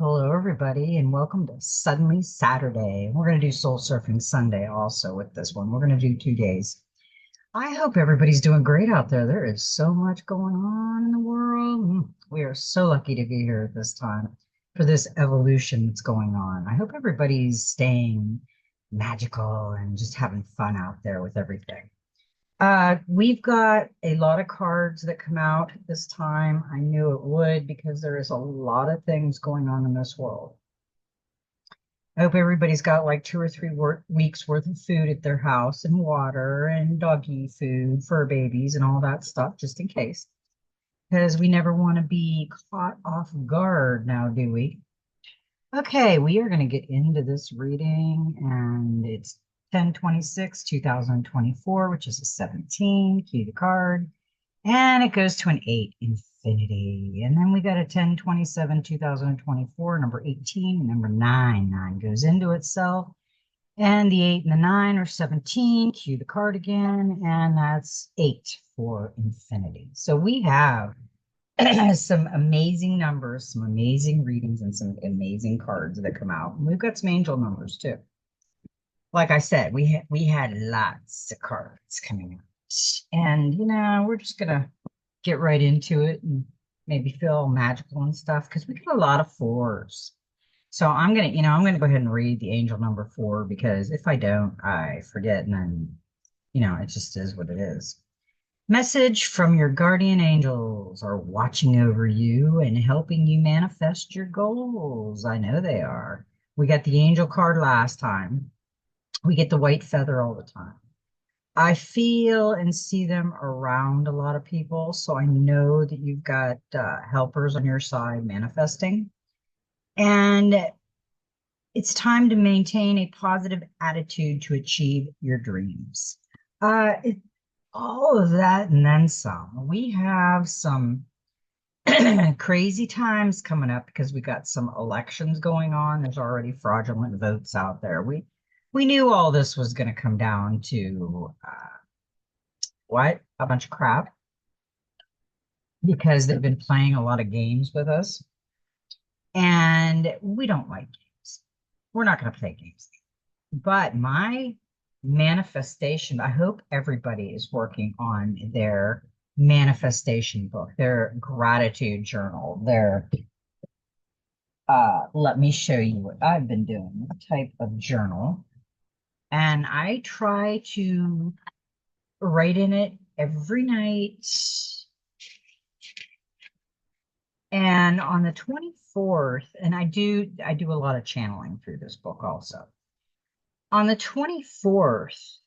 Hello, everybody, and welcome to Suddenly Saturday. We're going to do Soul Surfing Sunday also with this one. We're going to do 2 days. I hope everybody's doing great out there. There is so much going on in the world. We are so lucky to be here at this time for this evolution that's going on. I hope everybody's staying magical and just having fun out there with everything. We've got a lot of cards that come out this time. I knew it would because there is a lot of things going on in this world. I hope everybody's got like 2 or 3 weeks worth of food at their house and water and doggy food, fur babies, and all that stuff, just in case. Because we never want to be caught off guard now, do we? Okay, we are going to get into this reading, and it's 10/26/2024, which is a 17. Cue the card. And it goes to an 8, infinity. And then we got a 10/27/2024, number 18, and number 9. 9 goes into itself. And the 8 and the 9 are 17. Cue the card again. And that's 8 for infinity. So we have some amazing numbers, some amazing readings, and some amazing cards that come out. And we've got some angel numbers too. Like I said, we had lots of cards coming out. And we're just gonna get right into it and maybe feel magical and stuff because we got a lot of fours. So I'm gonna go ahead and read the angel number 4 because if I don't, I forget and then it just is what it is. Message from your guardian angels are watching over you and helping you manifest your goals. I know they are. We got the angel card last time. We get the white feather all the time. I feel and see them around a lot of people. So I know that you've got helpers on your side manifesting. And it's time to maintain a positive attitude to achieve your dreams. All of that and then some. We have some crazy times coming up because we got some elections going on. There's already fraudulent votes out there. We knew all this was going to come down to what? A bunch of crap because they've been playing a lot of games with us. And we don't like games. We're not going to play games. But my manifestation, I hope everybody is working on their manifestation book, their gratitude journal, their let me show you what I've been doing, type of journal. And I try to write in it every night. And on the 24th, and I do a lot of channeling through this book also. On the 24th,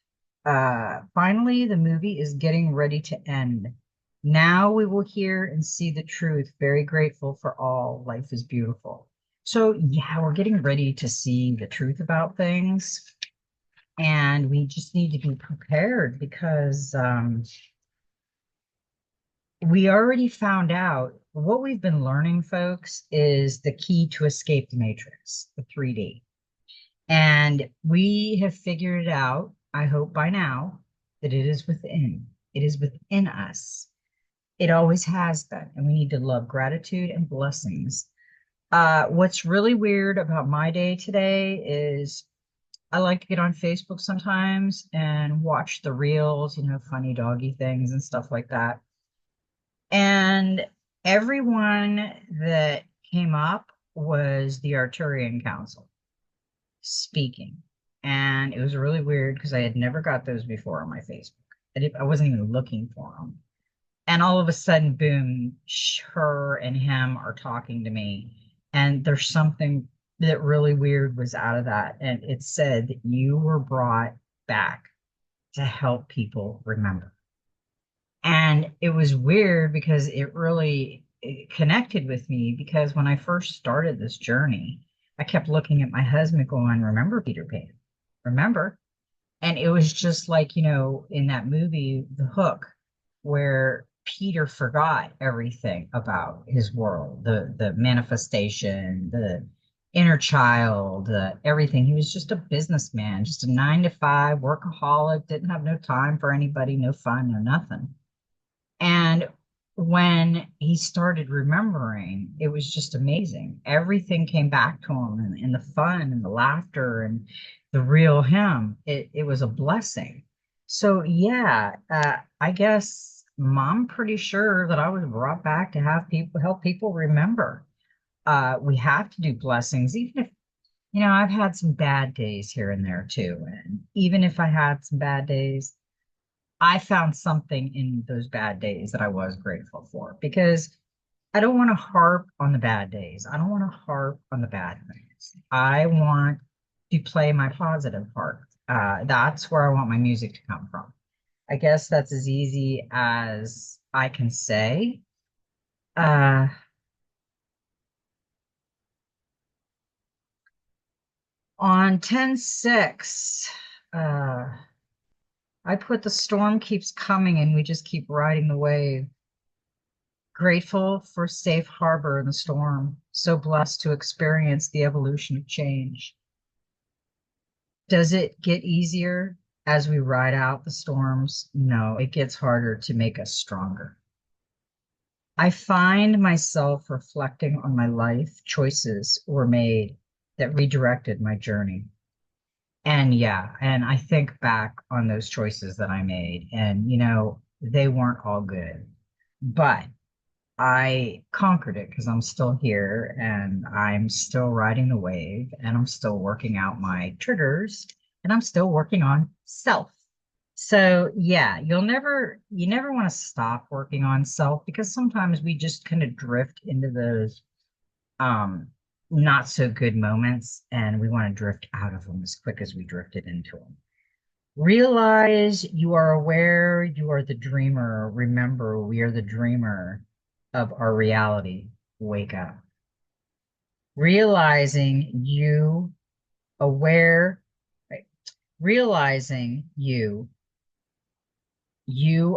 finally the movie is getting ready to end. Now we will hear and see the truth. Very grateful for all. Life is beautiful. So yeah, we're getting ready to see the truth about things. And we just need to be prepared because we already found out what we've been learning, folks, is the key to escape the matrix, the 3D. And we have figured it out, I hope by now, that it is within. It is within us. It always has been. And we need to love gratitude and blessings. What's really weird about my day today is I like to get on Facebook sometimes and watch the reels, funny doggy things and stuff like that. And everyone that came up was the Arturian Council speaking. And it was really weird because I had never got those before on my Facebook. I wasn't even looking for them. And all of a sudden, boom, her and him are talking to me. And there's something that really weird was out of that. And it said that you were brought back to help people remember. And it was weird because it connected with me because when I first started this journey, I kept looking at my husband going, remember Peter Pan, remember? And it was just like, in that movie, The Hook, where Peter forgot everything about his world, the manifestation, the inner child, everything. He was just a businessman, just a 9 to 5 workaholic, didn't have no time for anybody, no fun, no nothing. And when he started remembering, it was just amazing. Everything came back to him, and the fun and the laughter and the real him. It was a blessing. So yeah, I guess I'm pretty sure that I was brought back to have people help people remember. We have to do blessings, even if, I've had some bad days here and there too. And even if I had some bad days, I found something in those bad days that I was grateful for, because I don't want to harp on the bad days. I don't want to harp on the bad things. I want to play my positive part. That's where I want my music to come from. I guess that's as easy as I can say. Uh, on 10/6, uh, I put the storm keeps coming and we just keep riding the wave. Grateful for safe harbor in the storm. So blessed to experience the evolution of change. Does it get easier as we ride out the storms? No, it gets harder to make us stronger. I find myself reflecting on my life choices were made that redirected my journey. And yeah, and I think back on those choices that I made, and they weren't all good, but I conquered it because I'm still here and I'm still riding the wave and I'm still working out my triggers and I'm still working on self. So yeah, you never want to stop working on self, because sometimes we just kind of drift into those um not so good moments and we want to drift out of them as quick as we drifted into them. Realize you are aware, you are the dreamer. Remember, we are the dreamer of our reality. Wake up. Realizing you aware, right? Realizing you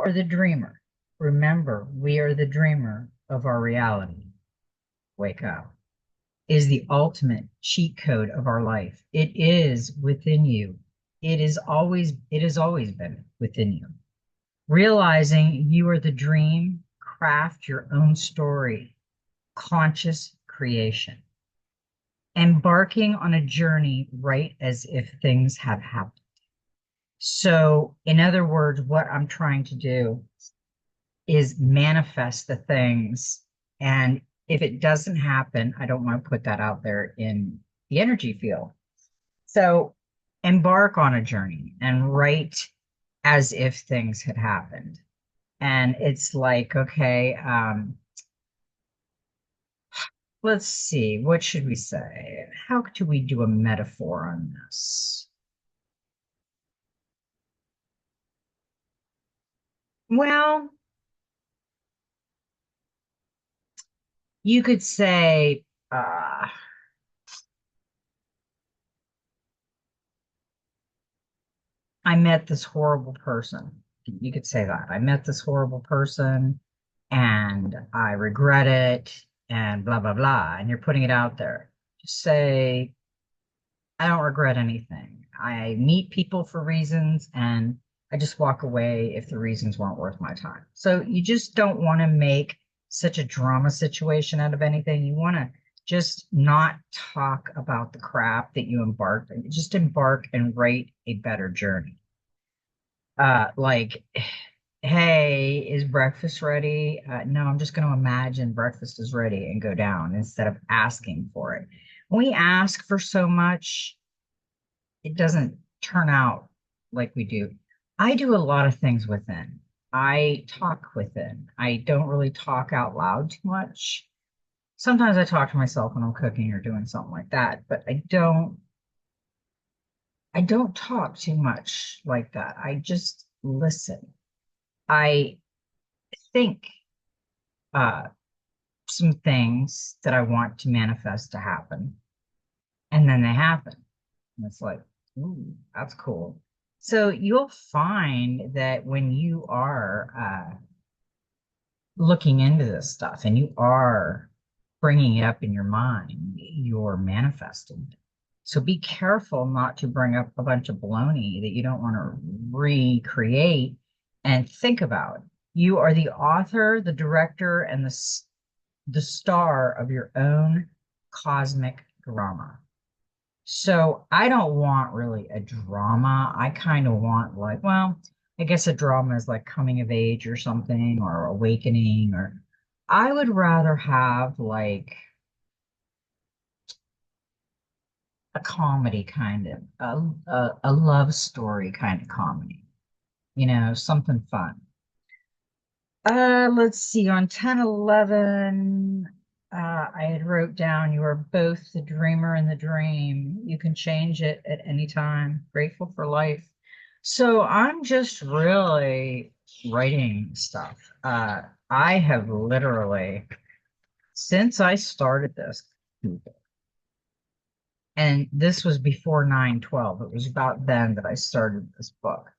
are the dreamer. Remember, we are the dreamer of our reality. Wake up. Is the ultimate cheat code of our life. It is within you. It has always been within you. Realizing you are the dream, craft your own story, conscious creation. Embarking on a journey right as if things have happened. So, in other words, what I'm trying to do is manifest the things. And if it doesn't happen, I don't want to put that out there in the energy field. So, embark on a journey and write as if things had happened. And it's like, okay, let's see, what should we say? How do we do a metaphor on this? Well, you could say, I met this horrible person. You could say that. I met this horrible person and I regret it and blah, blah, blah. And you're putting it out there. Just say, I don't regret anything. I meet people for reasons and I just walk away if the reasons weren't worth my time. So you just don't want to make such a drama situation out of anything. You want to just not talk about the crap that you embarked on. Just embark and write a better journey. Like, hey, is breakfast ready? No, I'm just going to imagine breakfast is ready and go down instead of asking for it. When we ask for so much, it doesn't turn out like we do. I do a lot of things within. I talk within. I don't really talk out loud too much. Sometimes I talk to myself when I'm cooking or doing something like that, but I don't talk too much like that. I just listen. I think uh some things that I want to manifest to happen, and then they happen. And it's like, ooh, that's cool. So you'll find that when you are looking into this stuff and you are bringing it up in your mind, you're manifesting it. So be careful not to bring up a bunch of baloney that you don't want to recreate and think about. You are the author, the director, and the star of your own cosmic drama. So I don't want really a drama. I kind of want like, well, I guess a drama is like coming of age or something or awakening, or I would rather have like a comedy kind of a love story kind of comedy, something fun. Let's see. On 1011, I had wrote down you are both the dreamer and the dream. You can change it at any time. Grateful for life. So I'm just really writing stuff. I have literally, since I started this, and this was before 9/12, it was about then that I started this book.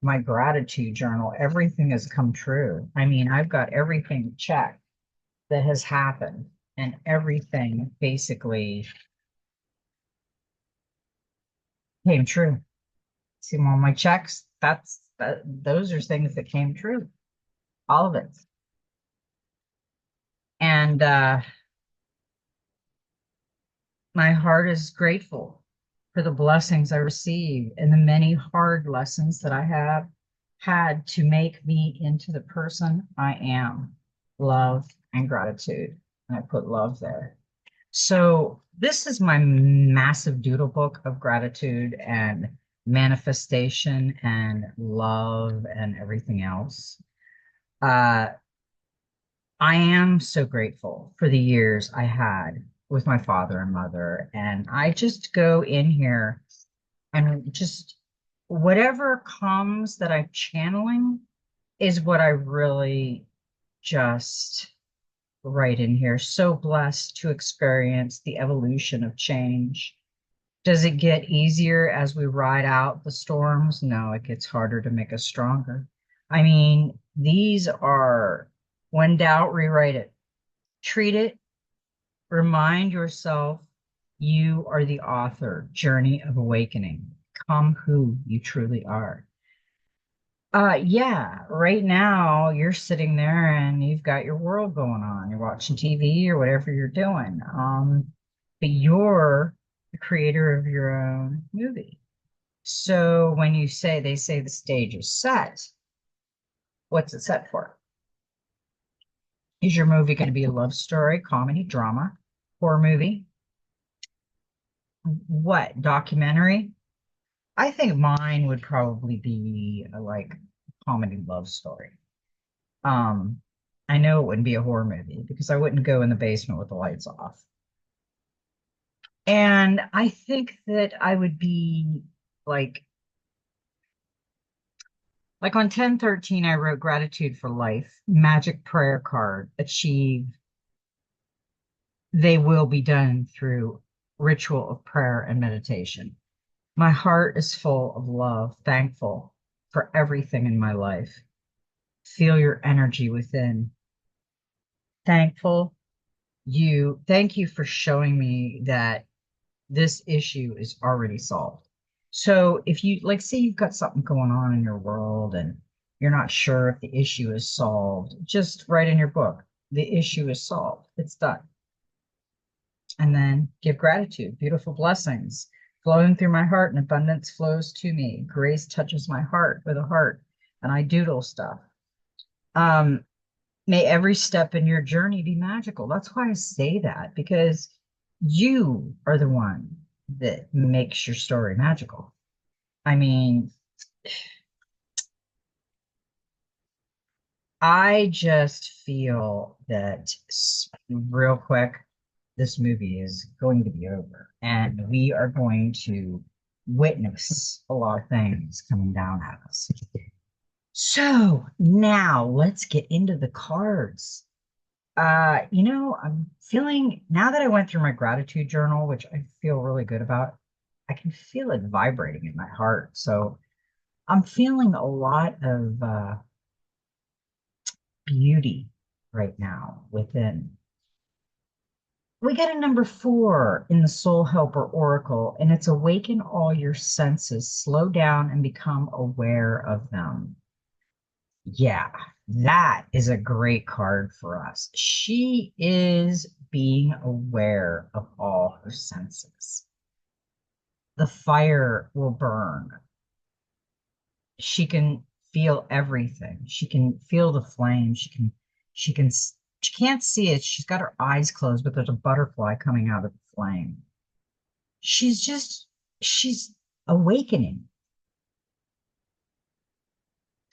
My gratitude journal, everything has come true. I mean, I've got everything checked that has happened, and everything basically came true. See all my checks, those are things that came true, all of it. And my heart is grateful for the blessings I receive and the many hard lessons that I have had to make me into the person I am. Love and gratitude. And I put love there. So this is my massive doodle book of gratitude and manifestation and love and everything else. Uh, I am so grateful for the years I had with my father and mother. And I just go in here and just whatever comes that I'm channeling is what I really just write in here. So blessed to experience the evolution of change. Does it get easier as we ride out the storms? No, it gets harder to make us stronger. I mean, these are, when doubt, rewrite it. Treat it, remind yourself you are the author, journey of awakening. Come who you truly are. Yeah, right now you're sitting there and you've got your world going on. You're watching TV or whatever you're doing. But you're the creator of your own movie. So when they say the stage is set, what's it set for? Is your movie going to be a love story, comedy, drama, horror movie? What, documentary? I think mine would probably be like a comedy love story. Um, I know it wouldn't be a horror movie because I wouldn't go in the basement with the lights off. And I think that I would be like on 1013, I wrote gratitude for life, magic prayer card, achieve, they will be done through ritual of prayer and meditation. My heart is full of love, thankful for everything in my life. Feel your energy within. Thankful thank you for showing me that this issue is already solved. So if you like, say you've got something going on in your world and you're not sure if the issue is solved, just write in your book, the issue is solved. It's done. And then give gratitude, beautiful blessings flowing through my heart and abundance flows to me. Grace touches my heart with a heart and I doodle stuff. Um, May every step in your journey be magical. That's why I say that, because you are the one that makes your story magical. I mean, I just feel that real quick, this movie is going to be over and we are going to witness a lot of things coming down at us. So now let's get into the cards. I'm feeling now that I went through my gratitude journal, which I feel really good about, I can feel it vibrating in my heart. So I'm feeling a lot of beauty right now within. We get a number 4 in the Soul Helper Oracle, and it's awaken all your senses, slow down and become aware of them. Yeah, that is a great card for us. She is being aware of all her senses. The fire will burn. She can feel everything. She can feel the flame. She can, she can't see it. She's got her eyes closed, but there's a butterfly coming out of the flame. She's just, she's awakening.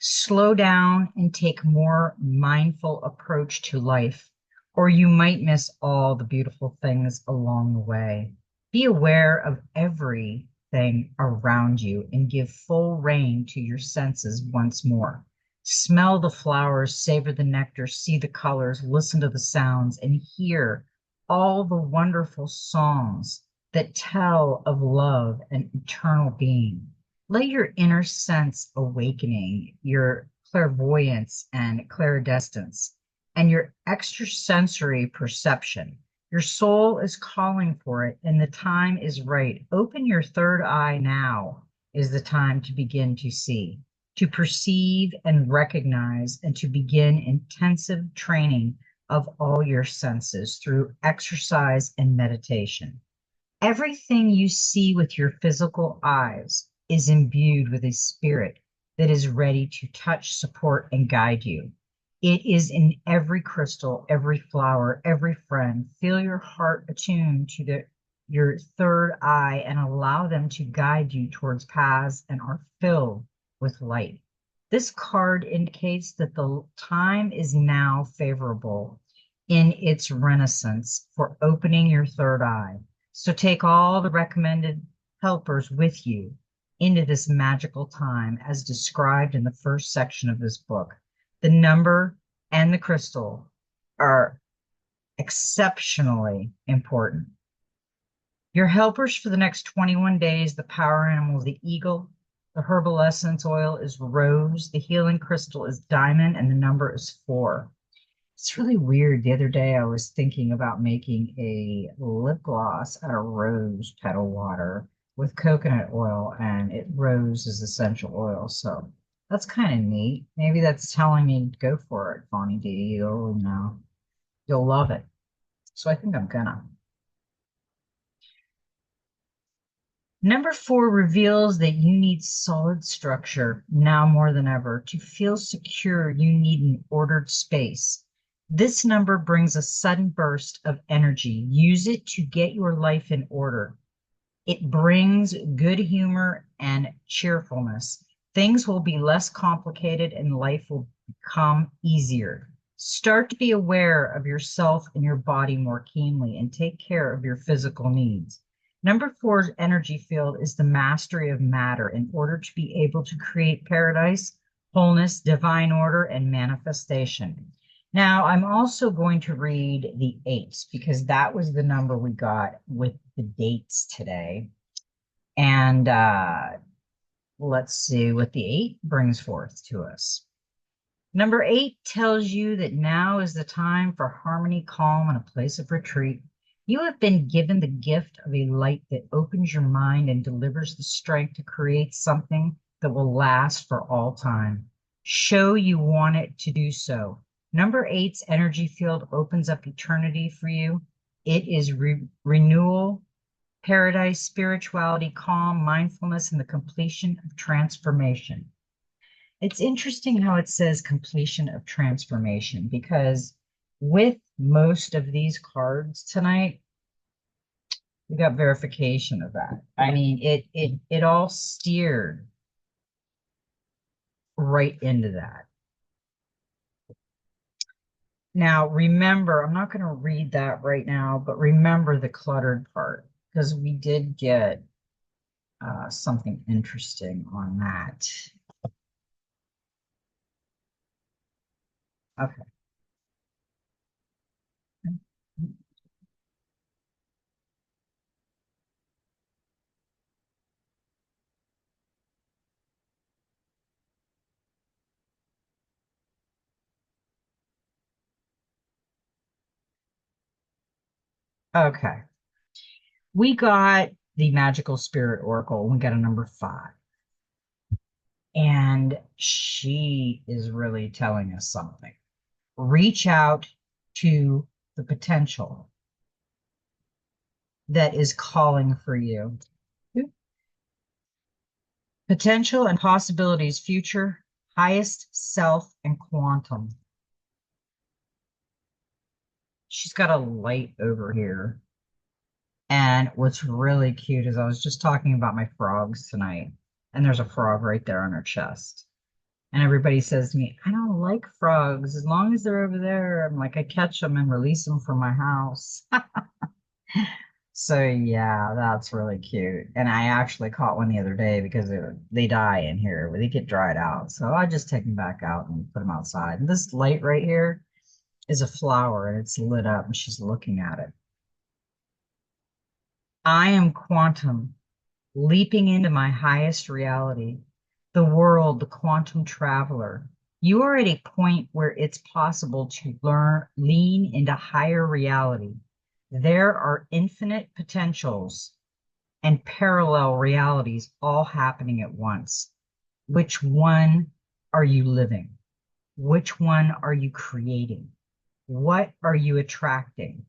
Slow down and take more mindful approach to life, or you might miss all the beautiful things along the way. Be aware of everything around you and give full rein to your senses once more. Smell the flowers, savor the nectar, see the colors, listen to the sounds, and hear all the wonderful songs that tell of love and eternal being. Let your inner sense awakening, your clairvoyance and clairdescence, and your extrasensory perception. Your soul is calling for it, and the time is right. Open your third eye now is the time to begin to see, to perceive and recognize, and to begin intensive training of all your senses through exercise and meditation. Everything you see with your physical eyes is imbued with a spirit that is ready to touch, support, and guide you. It is in every crystal, every flower, every friend. Feel your heart attuned to your third eye and allow them to guide you towards paths and are filled with light. This card indicates that the time is now favorable in its renaissance for opening your third eye. So take all the recommended helpers with you into this magical time as described in the first section of this book. The number and the crystal are exceptionally important. Your helpers for the next 21 days, the power animal is the eagle, the herbal essence oil is rose, the healing crystal is diamond, and the number is 4. It's really weird. The other day I was thinking about making a lip gloss out of rose petal water with coconut oil, and rose is essential oil. So that's kind of neat. Maybe that's telling me to go for it, Bonnie D. You'll love it. So I think I'm gonna. Number 4 reveals that you need solid structure now more than ever. To feel secure, you need an ordered space. This number brings a sudden burst of energy. Use it to get your life in order. It brings good humor and cheerfulness. Things will be less complicated and life will become easier. Start to be aware of yourself and your body more keenly and take care of your physical needs. Number 4's energy field is the mastery of matter in order to be able to create paradise, wholeness, divine order, and manifestation. Now, I'm also going to read the 8s because that was the number we got with the dates today. And let's see what the 8 brings forth to us. Number 8 tells you that now is the time for harmony, calm, and a place of retreat. You have been given the gift of a light that opens your mind and delivers the strength to create something that will last for all time. Show you want it to do so. Number 8's energy field opens up eternity for you. It is renewal, paradise, spirituality, calm, mindfulness, and the completion of transformation. It's interesting how it says completion of transformation because with most of these cards tonight, we got verification of that. I mean, it all steered right into that. Now, remember, I'm not going to read that right now, but remember the cluttered part because we did get something interesting on that. Okay. Okay. We got the Magical Spirit Oracle. We got a number 5. And she is really telling us something. Reach out to the potential that is calling for you. Potential and possibilities, future, highest self, and quantum. She's got a light over here. And what's really cute is I was just talking about my frogs tonight, and there's a frog right there on her chest. And everybody says to me, I don't like frogs. As long as they're over there, I'm like, I catch them and release them from my house. So yeah, that's really cute. And I actually caught one the other day because they die in here, they get dried out. So I just take them back out and put them outside. And this light right here is a flower and it's lit up and she's looking at it. I am quantum, leaping into my highest reality, the world, the quantum traveler. You are at a point where it's possible to lean into higher reality. There are infinite potentials and parallel realities all happening at once. Which one are you living? Which one are you creating? What are you attracting?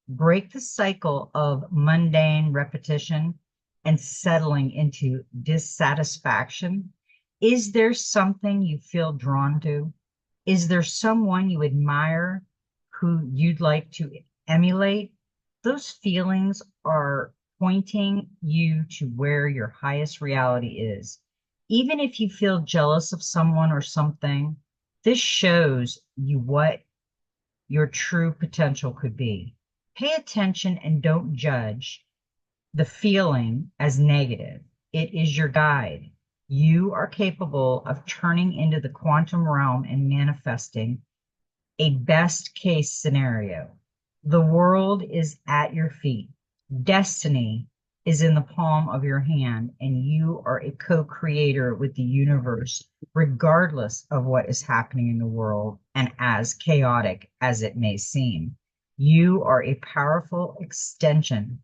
Break the cycle of mundane repetition and settling into dissatisfaction. Is there something you feel drawn to? Is there someone you admire who you'd like to emulate? Those feelings are pointing you to where your highest reality is. Even if you feel jealous of someone or something, this shows you what your true potential could be. Pay attention and don't judge the feeling as negative. It is your guide. You are capable of turning into the quantum realm and manifesting a best case scenario. The world is at your feet. Destiny is in the palm of your hand, and you are a co-creator with the universe, regardless of what is happening in the world and as chaotic as it may seem. You are a powerful extension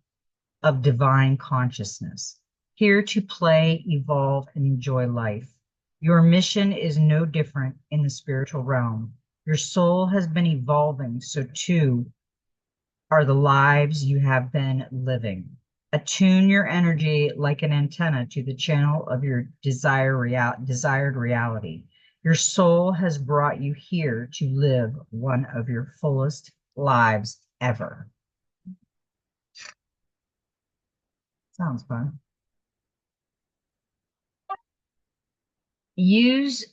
of divine consciousness, here to play, evolve, and enjoy life. Your mission is no different in the spiritual realm. Your soul has been evolving, so too are the lives you have been living. Attune your energy like an antenna to the channel of your desired reality. Your soul has brought you here to live one of your fullest lives ever. Sounds fun. Use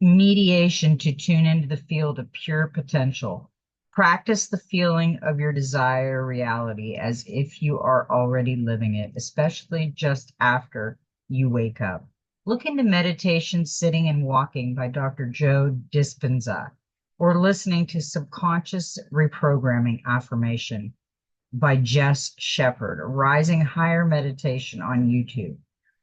mediation to tune into the field of pure potential. Practice the feeling of your desire reality as if you are already living it, especially just after you wake up. Look into Meditation Sitting and Walking by Dr. Joe Dispenza, or listening to Subconscious Reprogramming Affirmation by Jess Shepherd, Rising Higher Meditation on YouTube.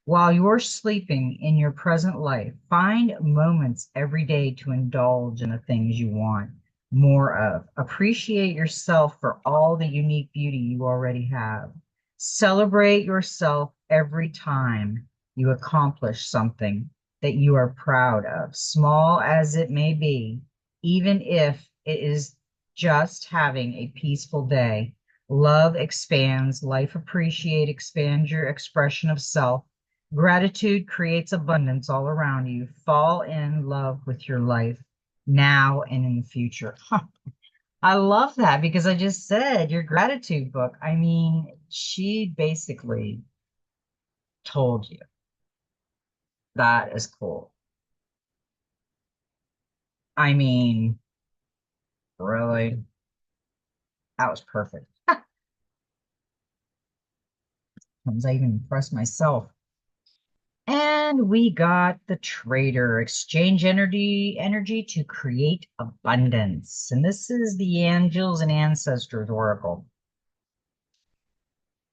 While you're sleeping in your present life, find moments every day to indulge in the things you want more of. Appreciate yourself for all the unique beauty you already have. Celebrate yourself every time you accomplish something that you are proud of, small as it may be, even if it is just having a peaceful day. Love expands, life appreciate, expand your expression of self. Gratitude creates abundance all around you. Fall in love with your life now and in the future. I love that because I just said your gratitude book. I mean, she basically told you. That is cool. I mean, really, that was perfect. Sometimes I even impressed myself. And we got the trader, exchange energy to create abundance. And this is the Angels and Ancestors Oracle.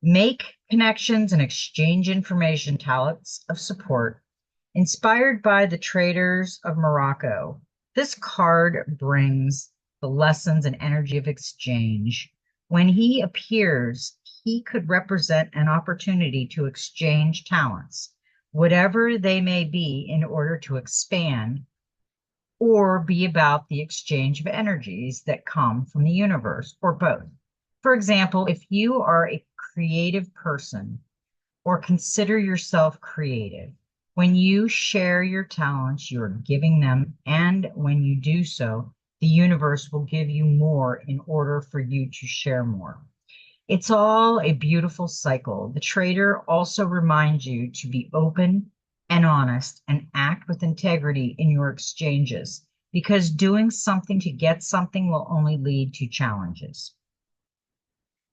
Make connections and exchange information, talents of support. Inspired by the traders of Morocco, this card brings the lessons and energy of exchange. When he appears, he could represent an opportunity to exchange talents, whatever they may be, in order to expand or be about the exchange of energies that come from the universe, or both. For example, if you are a creative person or consider yourself creative, when you share your talents, you're giving them, and when you do so, the universe will give you more in order for you to share more. It's all a beautiful cycle. The trader also reminds you to be open and honest and act with integrity in your exchanges, because doing something to get something will only lead to challenges.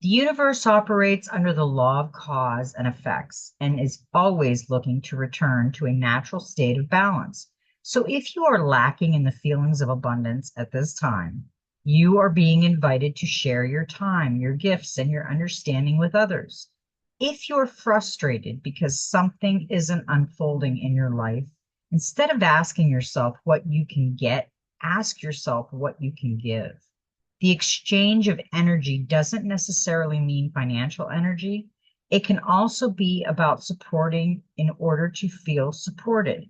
The universe operates under the law of cause and effects and is always looking to return to a natural state of balance. So if you are lacking in the feelings of abundance at this time, you are being invited to share your time, your gifts, and your understanding with others. If you're frustrated because something isn't unfolding in your life, instead of asking yourself what you can get, ask yourself what you can give. The exchange of energy doesn't necessarily mean financial energy. It can also be about supporting in order to feel supported.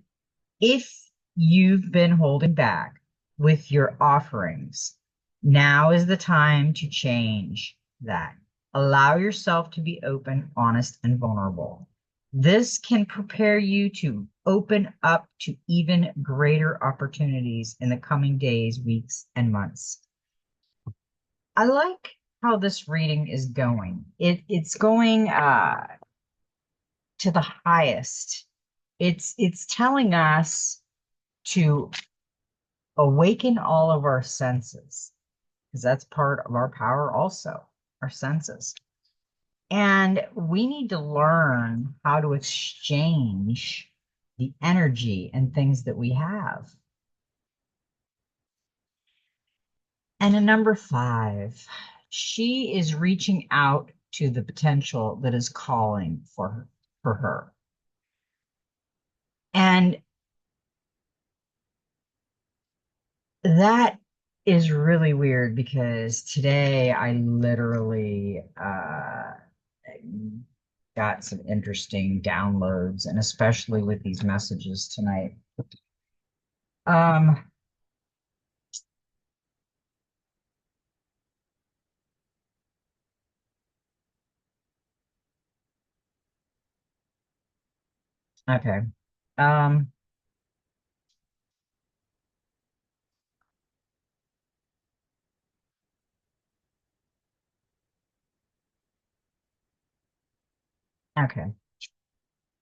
If you've been holding back with your offerings, now is the time to change that. Allow yourself to be open, honest, and vulnerable. This can prepare you to open up to even greater opportunities in the coming days, weeks, and months. I like how this reading is going. It's going to the highest. It's telling us to awaken all of our senses, because that's part of our power also, our senses. And we need to learn how to exchange the energy and things that we have. And a number 5, she is reaching out to the potential that is calling for her. And that is really weird, because today I literally got some interesting downloads, and especially with these messages tonight. Um, okay. Um, okay.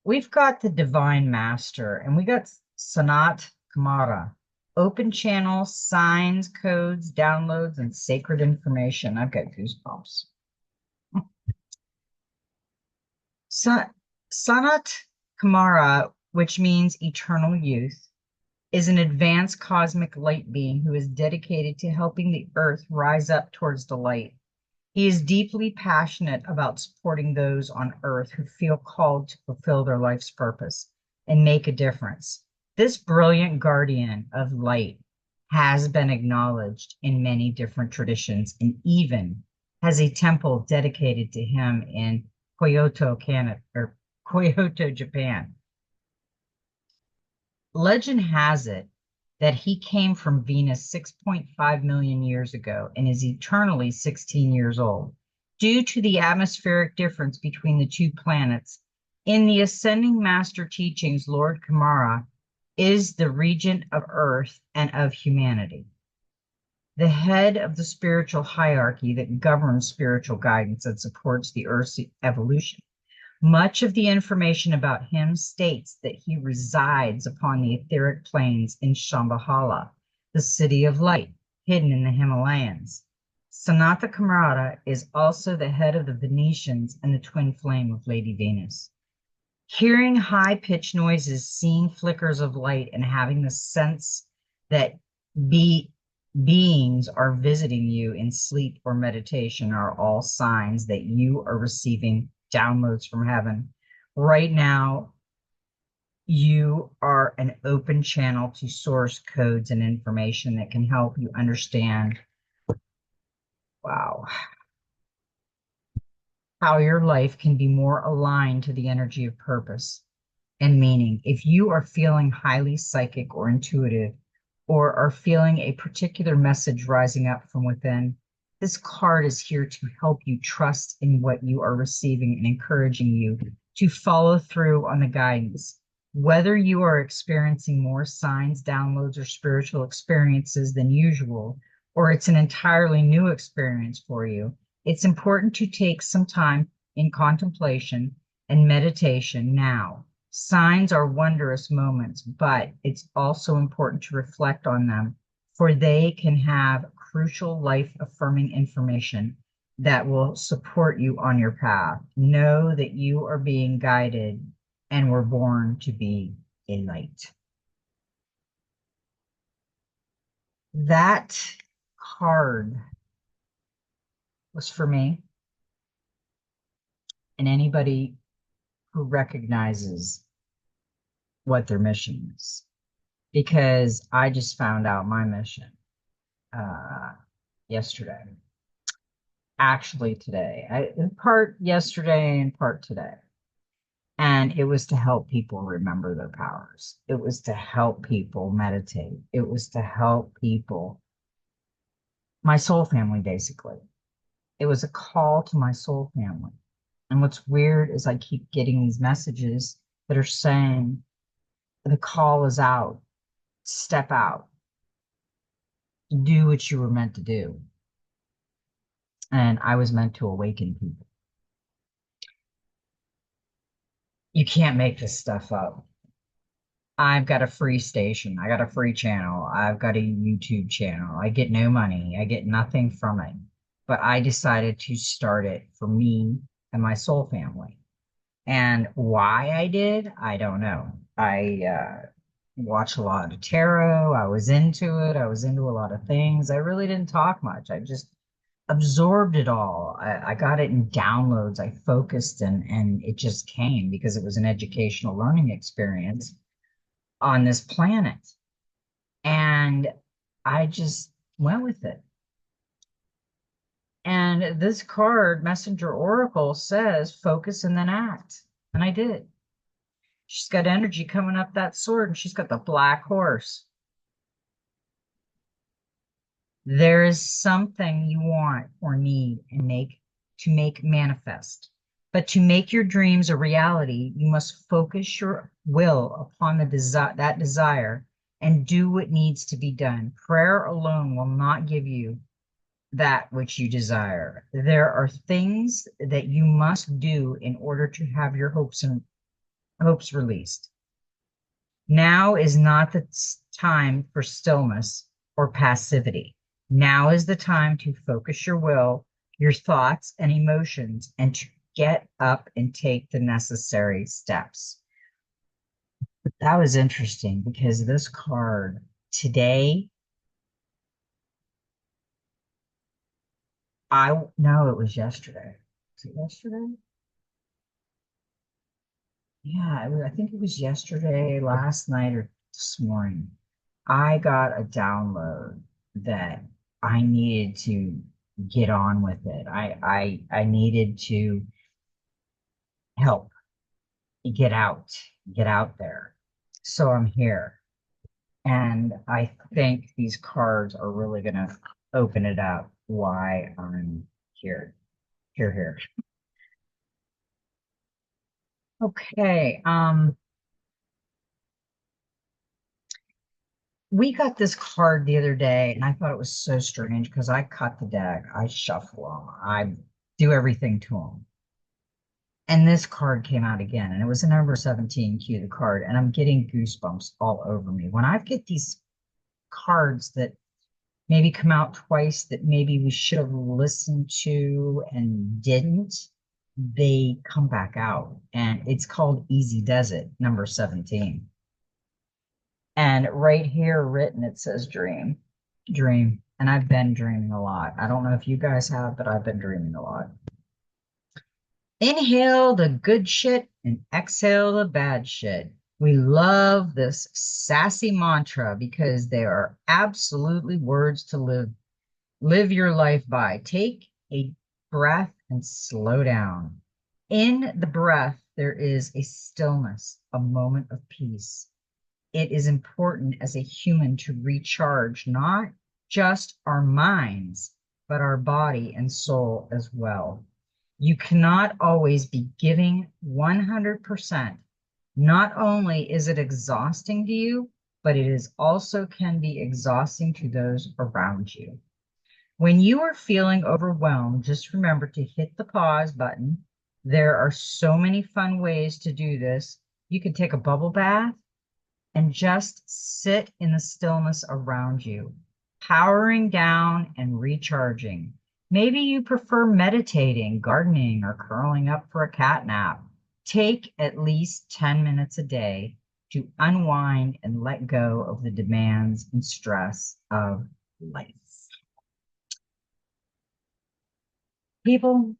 We've got the Divine Master, and we got Sanat Kumara. Open channel, signs, codes, downloads, and sacred information. I've got goosebumps. Sa- Sanat Kumara, which means eternal youth, is an advanced cosmic light being who is dedicated to helping the earth rise up towards the light. He is deeply passionate about supporting those on earth who feel called to fulfill their life's purpose and make a difference. This brilliant guardian of light has been acknowledged in many different traditions, and even has a temple dedicated to him in Kyoto, Canada, or Kyoto, Japan. Legend has it that he came from Venus 6.5 million years ago and is eternally 16 years old. Due to the atmospheric difference between the two planets, in the Ascending Master teachings, Lord Kumara is the regent of Earth and of humanity, the head of the spiritual hierarchy that governs spiritual guidance and supports the Earth's evolution. Much of the information about him states that he resides upon the etheric plains in Shambhala, the city of light, hidden in the Himalayas. Sanatha Kumara is also the head of the Venetians and the twin flame of Lady Venus. Hearing high-pitched noises, seeing flickers of light, and having the sense that beings are visiting you in sleep or meditation are all signs that you are receiving downloads from heaven. Right now, you are an open channel to source codes and information that can help you understand, wow, how your life can be more aligned to the energy of purpose. and meaning. If you are feeling highly psychic or intuitive, or are feeling a particular message rising up from within, this card is here to help you trust in what you are receiving and encouraging you to follow through on the guidance. Whether you are experiencing more signs, downloads, or spiritual experiences than usual, or it's an entirely new experience for you, it's important to take some time in contemplation and meditation now. Signs are wondrous moments, but it's also important to reflect on them, for they can have crucial life affirming information that will support you on your path. Know that you are being guided and were born to be a light. That card was for me and anybody who recognizes what their mission is, because I just found out my mission yesterday. Actually, today, in part yesterday and part today. And it was to help people remember their powers. It was to help people meditate. It was to help people, my soul family, basically. It was a call to my soul family. And what's weird is I keep getting these messages that are saying the call is out, step out, do what you were meant to do. And I was meant to awaken people. You can't make this stuff up. I've got a free station. I got a free channel. I've got a YouTube channel. I get no money. I get nothing from it. But I decided to start it for me and my soul family. And why I did, I don't know. I watch a lot of tarot. I was into it. I was into a lot of things. I really didn't talk much. I just absorbed it all. I got it in downloads. I focused and it just came because it was an educational learning experience on this planet. And I just went with it. And this card, Messenger Oracle, says focus and then act. And I did. She's got energy coming up that sword, and she's got the black horse. There is something you want or need and make manifest. But to make your dreams a reality, you must focus your will upon that desire and do what needs to be done. Prayer alone will not give you that which you desire. There are things that you must do in order to have your hopes released. Now is not the time for stillness or passivity. Now is the time to focus your will, your thoughts, and emotions, and to get up and take the necessary steps. That was interesting because this card today, no, it was yesterday. Was it yesterday? Yeah, I think it was yesterday, last night, or this morning. I got a download that I needed to get on with it. I needed to help get out there. So I'm here. And I think these cards are really gonna open it up why I'm here. Here. Okay. We got this card the other day, and I thought it was so strange because I cut the deck, I shuffle them, I do everything to them. And this card came out again, and it was a number 17, cue the card, and I'm getting goosebumps all over me. When I get these cards that maybe come out twice that maybe we should have listened to and didn't, they come back out. And it's called Easy Does It, number 17. And right here written, it says dream, dream. And I've been dreaming a lot. I don't know if you guys have, but I've been dreaming a lot. Inhale the good shit and exhale the bad shit. We love this sassy mantra because they are absolutely words to live your life by. Take a breath and slow down. In the breath, there is a stillness, a moment of peace. It is important as a human to recharge not just our minds, but our body and soul as well. You cannot always be giving 100%. Not only is it exhausting to you, but it is also can be exhausting to those around you. When you are feeling overwhelmed, just remember to hit the pause button. There are so many fun ways to do this. You can take a bubble bath and just sit in the stillness around you, powering down and recharging. Maybe you prefer meditating, gardening, or curling up for a cat nap. Take at least 10 minutes a day to unwind and let go of the demands and stress of life. People,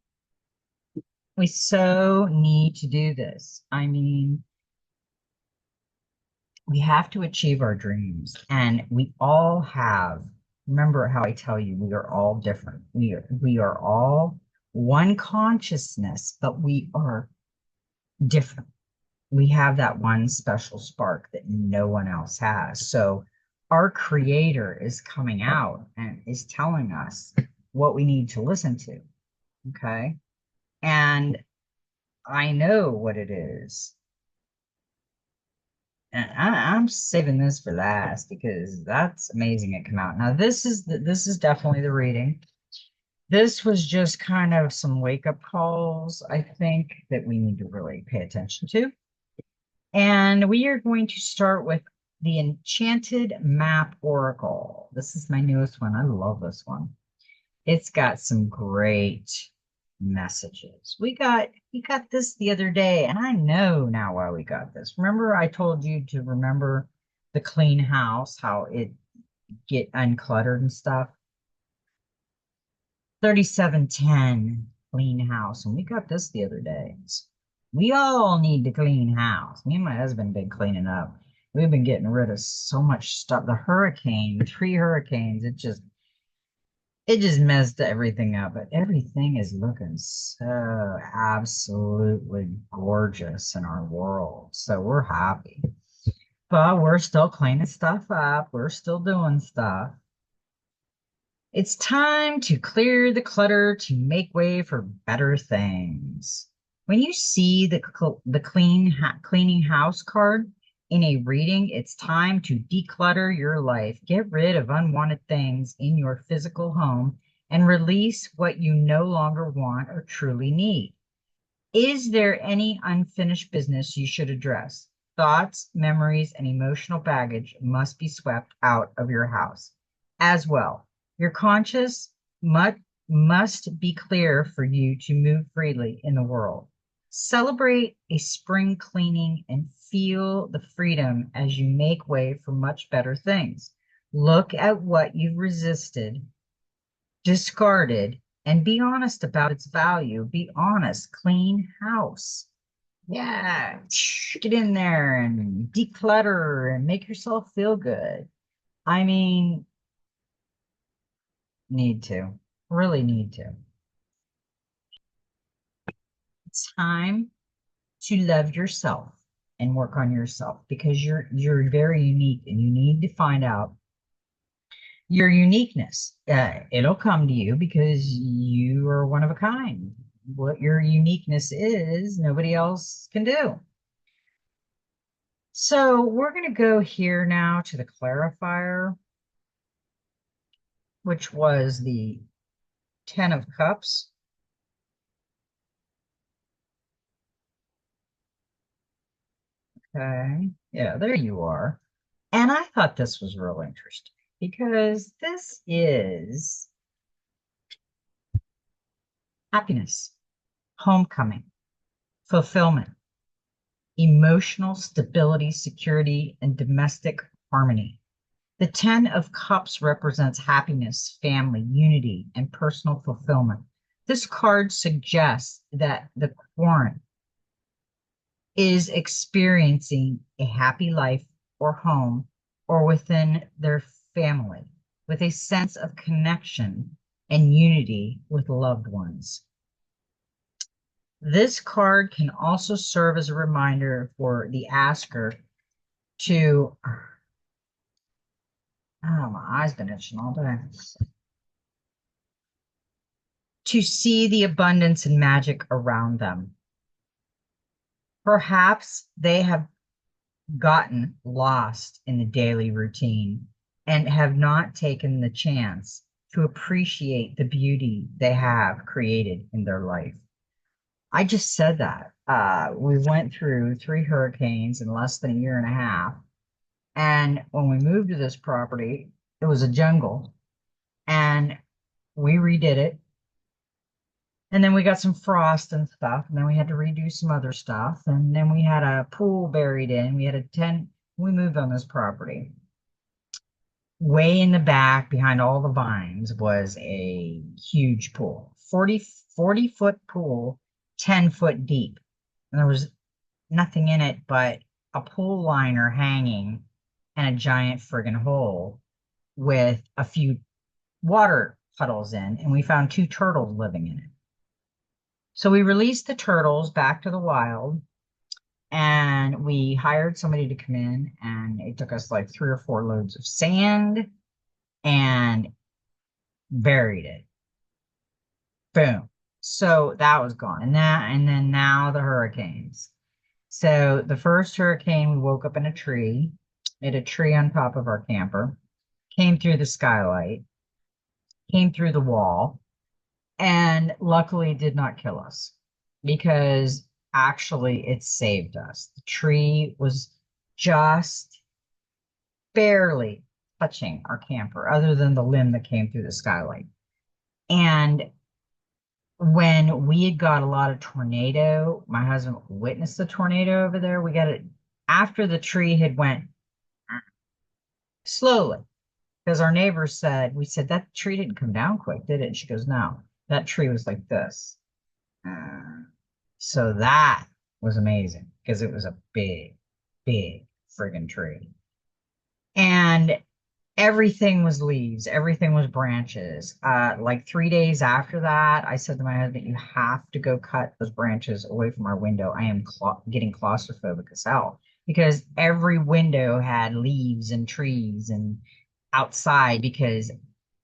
we so need to do this. I mean, we have to achieve our dreams, and we all have. Remember how I tell you we are all different. We are all one consciousness, but we are different. We have that one special spark that no one else has. So our creator is coming out and is telling us what we need to listen to. Okay. And I know what it is. And I'm saving this for last because that's amazing it come out. Now this is definitely the reading. This was just kind of some wake-up calls, I think, that we need to really pay attention to. And we are going to start with the Enchanted Map Oracle. This is my newest one. I love this one. It's got some great messages. We got this the other day, and I know now why we got this. Remember, I told you to remember the clean house, how it get uncluttered and stuff. 3710 clean house, and we got this the other day. We all need to clean house. Me and my husband been cleaning up. We've been getting rid of so much stuff. The hurricane, 3 hurricanes, it just messed everything up, but everything is looking so absolutely gorgeous in our world. So we're happy. But we're still cleaning stuff up. We're still doing stuff. It's time to clear the clutter to make way for better things. When you see the cleaning house card in a reading, it's time to declutter your life. Get rid of unwanted things in your physical home and release what you no longer want or truly need. Is there any unfinished business you should address? Thoughts, memories, and emotional baggage must be swept out of your house as well. Your conscience must be clear for you to move freely in the world. Celebrate a spring cleaning and feel the freedom as you make way for much better things. Look at what you've resisted, discarded, and be honest about its value. Be honest. Clean house. Yeah, get in there and declutter and make yourself feel good. I mean, need to, really need to. It's time to love yourself and work on yourself because you're very unique and you need to find out your uniqueness. It'll come to you because you are one of a kind. What your uniqueness is, nobody else can do. So we're going to go here now to the clarifier, which was the 10 of Cups. Okay. Yeah, there you are. And I thought this was real interesting because this is happiness, homecoming, fulfillment, emotional stability, security, and domestic harmony. The 10 of Cups represents happiness, family, unity, and personal fulfillment. This card suggests that the querent is experiencing a happy life or home or within their family with a sense of connection and unity with loved ones. This card can also serve as a reminder for the asker to, oh, my eyes been itching all day, to see the abundance and magic around them. Perhaps they have gotten lost in the daily routine and have not taken the chance to appreciate the beauty they have created in their life. I just said that. We went through 3 hurricanes in less than a year and a half. And when we moved to this property, it was a jungle and we redid it. And then we got some frost and stuff. And then we had to redo some other stuff. And then we had a pool buried in. We had we moved on this property. Way in the back behind all the vines was a huge pool, 40-foot pool, 10 foot deep. And there was nothing in it but a pool liner hanging and a giant friggin' hole with a few water puddles in. And we found 2 turtles living in it. So we released the turtles back to the wild and we hired somebody to come in, and it took us like 3 or 4 loads of sand and buried it. Boom. So that was gone. And then now the hurricanes. So the first hurricane, we woke up in a tree. We had a tree on top of our camper, came through the skylight, came through the wall, and luckily did not kill us because actually it saved us. The tree was just barely touching our camper, other than the limb that came through the skylight. And when we had got a lot of tornado, my husband witnessed the tornado over there. We got it after the tree had went slowly, because our neighbors said, we said, that tree didn't come down quick, did it? And she goes, no, that tree was like this. So that was amazing because it was a big, big friggin' tree. And everything was leaves, everything was branches. Like 3 days after that, I said to my husband, you have to go cut those branches away from our window. I am getting claustrophobic as hell because every window had leaves and trees and outside, because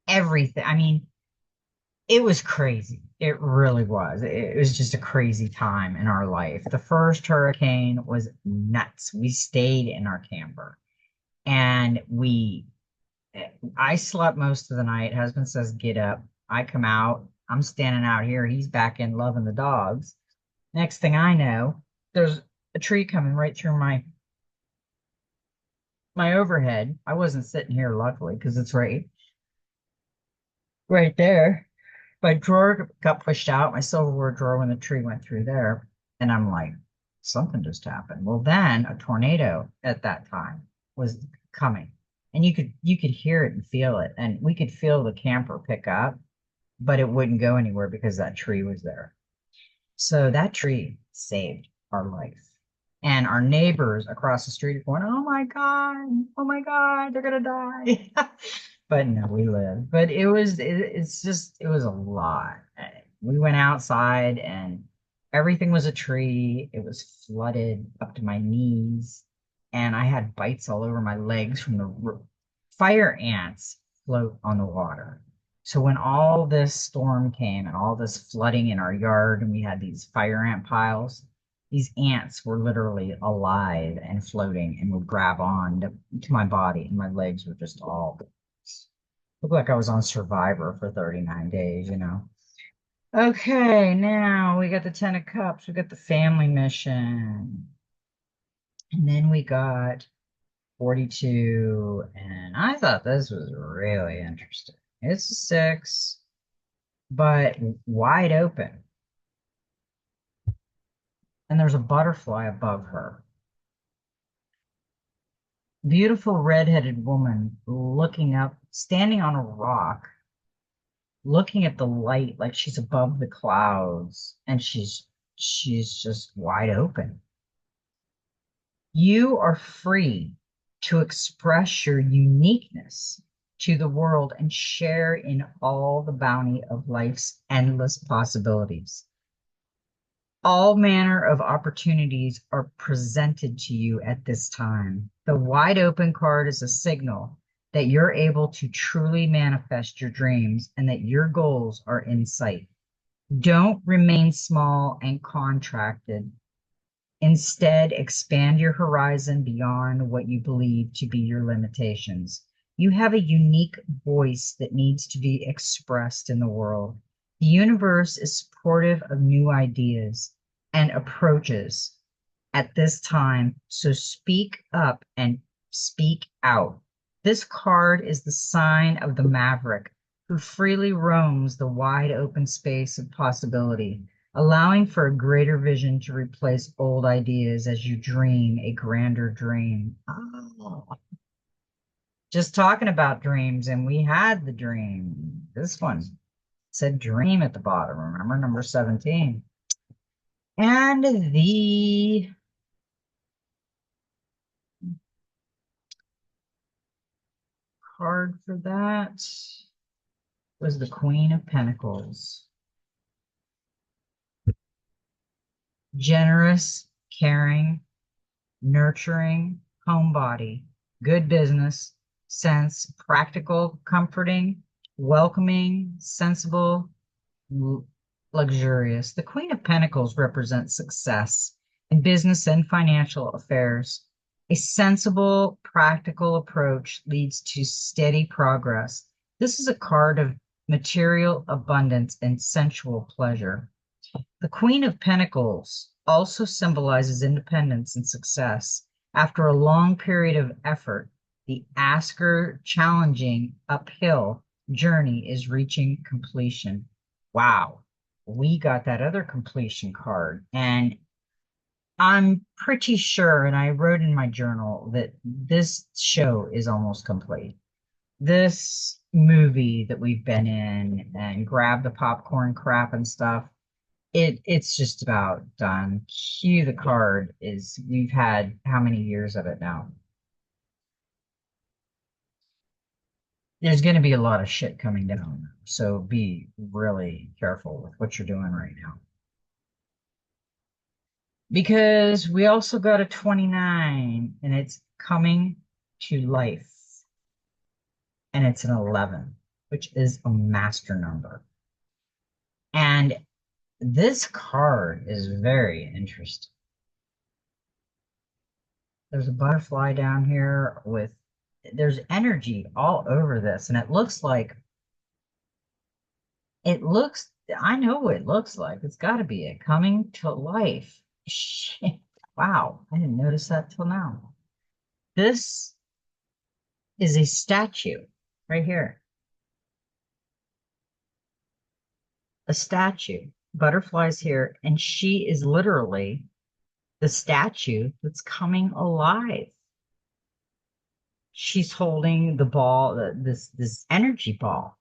everything, I mean, it was crazy. It really was. It was just a crazy time in our life. The first hurricane was nuts. We stayed in our camper and I slept most of the night. Husband says, get up. I come out. I'm standing out here. He's back in loving the dogs. Next thing I know, there's a tree coming right through my overhead. I wasn't sitting here, luckily, because it's right there. My drawer got pushed out, my silverware drawer, when the tree went through there. And I'm like, something just happened. Well, then a tornado at that time was coming. And you could hear it and feel it. And we could feel the camper pick up, but it wouldn't go anywhere because that tree was there. So that tree saved our life. And our neighbors across the street are going, oh my God, they're gonna die. But no, we lived. But it was a lot. We went outside and everything was a tree. It was flooded up to my knees, and I had bites all over my legs from the fire ants float on the water. So when all this storm came and all this flooding in our yard, and we had these fire ant piles, these ants were literally alive and floating and would grab on to my body, and my legs were just all looked like I was on Survivor for 39 days, you know. Okay, now we got the Ten of Cups, we got the family mission, and then we got 42, and I thought this was really interesting. It's a 6, but wide open, and there's a butterfly above her. Beautiful redheaded woman looking up, standing on a rock, looking at the light like she's above the clouds, and she's just wide open. You are free to express your uniqueness to the world and share in all the bounty of life's endless possibilities. All manner of opportunities are presented to you at this time. The wide open card is a signal that you're able to truly manifest your dreams and that your goals are in sight. Don't remain small and contracted. Instead, expand your horizon beyond what you believe to be your limitations. You have a unique voice that needs to be expressed in the world. The universe is supportive of new ideas and approaches at this time, so speak up and speak out. This card is the sign of the maverick who freely roams the wide open space of possibility, allowing for a greater vision to replace old ideas as you dream a grander dream. Oh, just talking about dreams, and we had the dream. This one said dream at the bottom, remember, number 17. And the card for that was the Queen of Pentacles. Generous, caring, nurturing, homebody, good business, sense, practical, comforting, welcoming, sensible, luxurious. The Queen of Pentacles represents success in business and financial affairs. A sensible, practical approach leads to steady progress. This is a card of material abundance and sensual pleasure. The Queen of Pentacles also symbolizes independence and success. After a long period of effort, the asker challenging uphill journey is reaching completion. Wow, we got that other completion card. And I'm pretty sure, and I wrote in my journal, that this show is almost complete. This movie that we've been in and grab the popcorn crap and stuff, it's just about done. Cue the card is we've had how many years of it now? There's going to be a lot of shit coming down. So be really careful with what you're doing right now. Because we also got a 29 and it's coming to life. And it's an 11, which is a master number. And this card is very interesting. There's a butterfly down here with, there's energy all over this. And it looks, I know what it looks like. It's got to be it coming to life. Shit. Wow. I didn't notice that till now. This is a statue right here. A statue. Butterflies here. And she is literally the statue that's coming alive. She's holding the ball, this energy ball.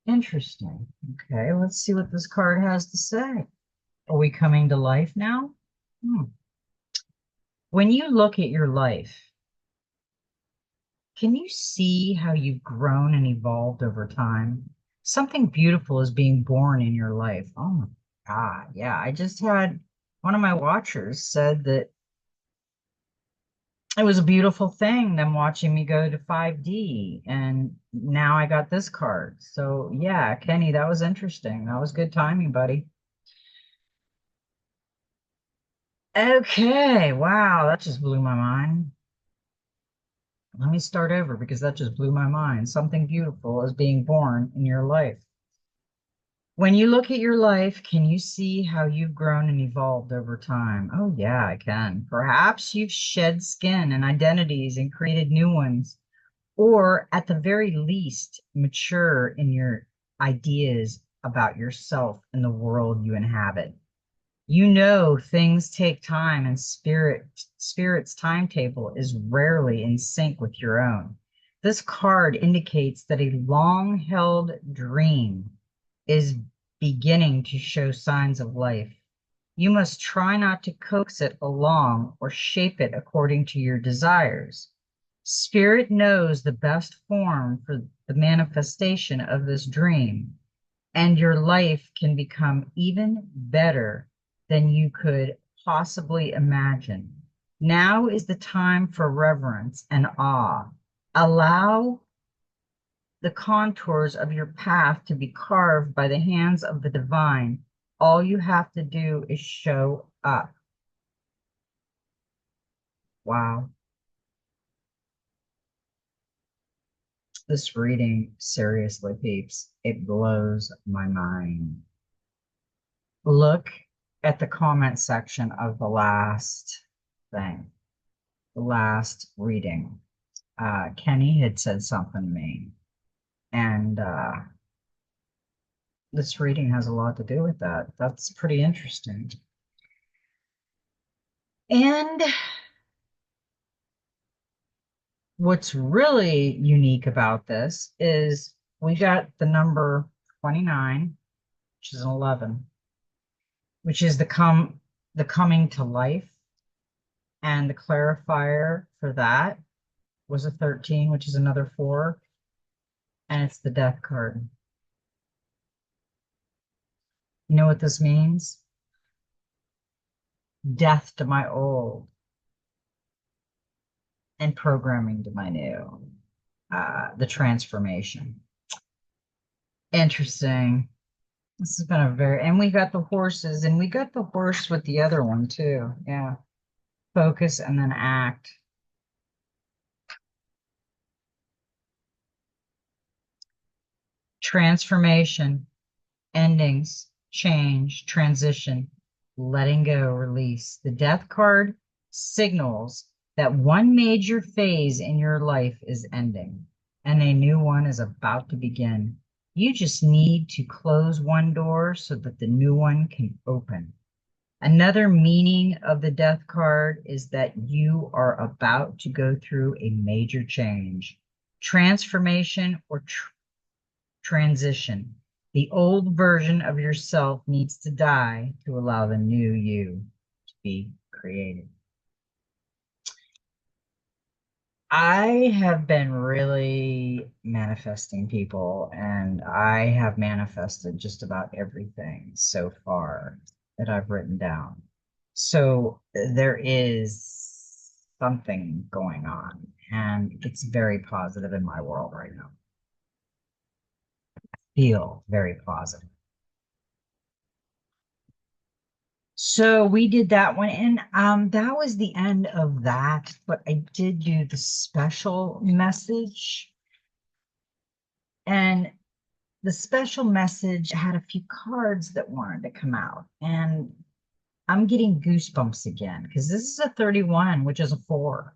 Interesting. Okay, let's see what this card has to say. Are we coming to life now? When you look at your life, can you see how you've grown and evolved over time? Something beautiful is being born in your life. Oh my God. Yeah, I just had one of my watchers said that it was a beautiful thing, them watching me go to 5D. And now I got this card. So yeah, Kenny, that was interesting. That was good timing, buddy. Okay. Wow, that just blew my mind. Let me start over because that just blew my mind. Something beautiful is being born in your life. When you look at your life, can you see how you've grown and evolved over time? Oh, yeah, I can. Perhaps you've shed skin and identities and created new ones, or at the very least, mature in your ideas about yourself and the world you inhabit. You know, things take time, and spirit's timetable is rarely in sync with your own. This card indicates that a long-held dream is beginning to show signs of life. You must try not to coax it along or shape it according to your desires. Spirit knows the best form for the manifestation of this dream, and your life can become even better than you could possibly imagine. Now is the time for reverence and awe. Allow the contours of your path to be carved by the hands of the divine. All you have to do is show up. Wow. This reading, seriously, peeps, it blows my mind. Look at the comment section of the last thing, the last reading. Kenny had said something to me, and this reading has a lot to do with that. That's pretty interesting. And what's really unique about this is we got the number 29, which is an 11, which is the coming to life. And the clarifier for that was a 13, which is another 4. And it's the death card. You know what this means? Death to my old and programming to my new. The transformation. Interesting. This has been a and we got the horses, and we got the horse with the other one too. Yeah. Focus and then act. Transformation, endings, change, transition, letting go, release. The death card signals that one major phase in your life is ending and a new one is about to begin. You just need to close one door so that the new one can open. Another meaning of the death card is that you are about to go through a major change, transformation, or transition. The old version of yourself needs to die to allow the new you to be created. I have been really manifesting people, and I have manifested just about everything so far that I've written down. So there is something going on, and it's very positive in my world right now. Feel very positive. So we did that one, and that was the end of that. But I did do the special message, and the special message had a few cards that wanted to come out, and I'm getting goosebumps again because this is a 31, which is a 4,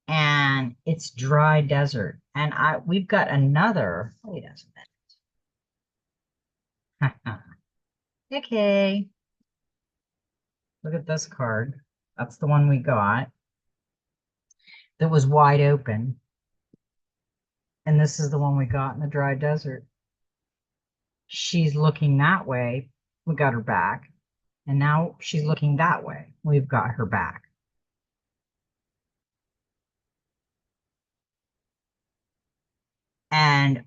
and it's dry desert. And we've got another. Wait a minute. Okay. Look at this card. That's the one we got that was wide open. And this is the one we got in the dry desert. She's looking that way. We got her back. And now she's looking that way. We've got her back. And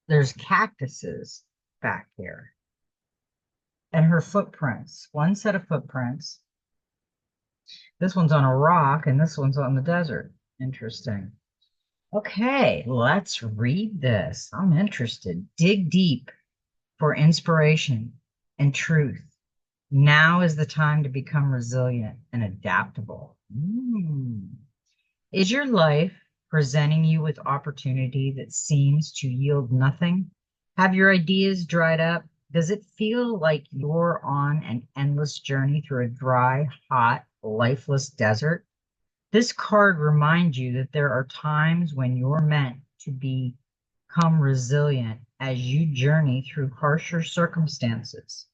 there's cactuses back here. And her footprints. One set of footprints. This one's on a rock, and this one's on the desert. Interesting. Okay, let's read this. I'm interested. Dig deep for inspiration and truth. Now is the time to become resilient and adaptable. Is your life presenting you with opportunity that seems to yield nothing? Have your ideas dried up? Does it feel like you're on an endless journey through a dry, hot, lifeless desert? This card reminds you that there are times when you're meant to become resilient as you journey through harsher circumstances.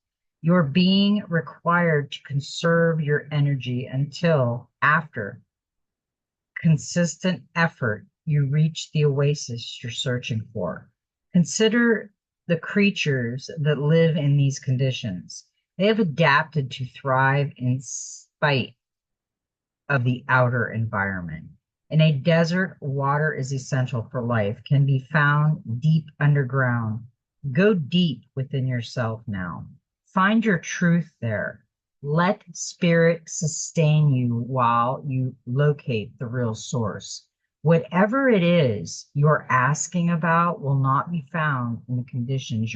You're being required to conserve your energy until, after consistent effort, you reach the oasis you're searching for. Consider the creatures that live in these conditions. They have adapted to thrive in spite of the outer environment. In a desert, water is essential for life, can be found deep underground. Go deep within yourself now. Find your truth there. Let spirit sustain you while you locate the real source. Whatever it is you're asking about will not be found in the conditions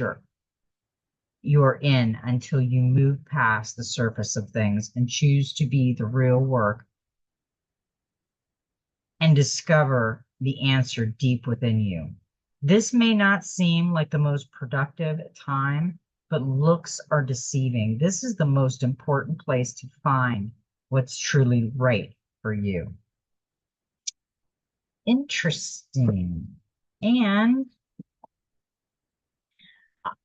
you're in until you move past the surface of things and choose to be the real work and discover the answer deep within you. This may not seem like the most productive time, but looks are deceiving. This is the most important place to find what's truly right for you. Interesting. And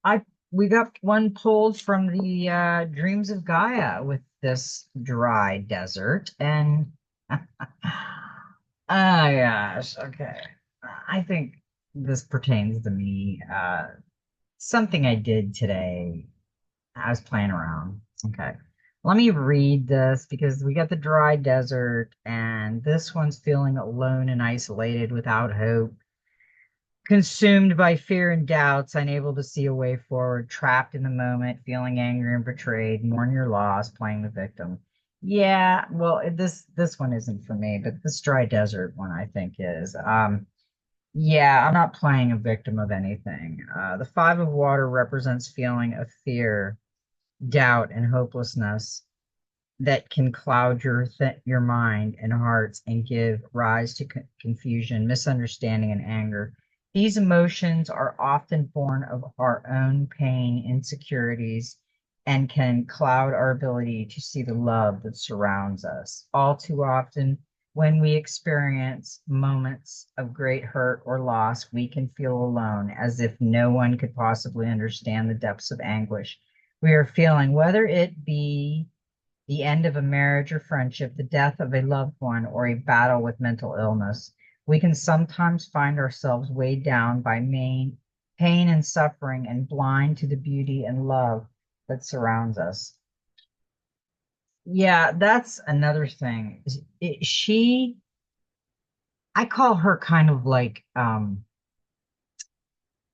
I we got one pulled from the Dreams of Gaia with this dry desert. And oh gosh, okay. I think this pertains to me. Something I did today. I was playing around. Okay. Let me read this because we got the dry desert, and this one's feeling alone and isolated without hope. Consumed by fear and doubts, unable to see a way forward, trapped in the moment, feeling angry and betrayed, mourn your loss, playing the victim. Yeah, well, this one isn't for me, but this dry desert one I think is. Yeah, I'm not playing a victim of anything. The Five of Water represents feeling of fear, doubt, and hopelessness that can cloud your mind and hearts and give rise to confusion, misunderstanding, and anger. These emotions are often born of our own pain, insecurities, and can cloud our ability to see the love that surrounds us. All too often, when we experience moments of great hurt or loss, we can feel alone, as if no one could possibly understand the depths of anguish we are feeling, whether it be the end of a marriage or friendship, the death of a loved one, or a battle with mental illness. We can sometimes find ourselves weighed down by pain and suffering and blind to the beauty and love that surrounds us. Yeah, that's another thing. I call her kind of like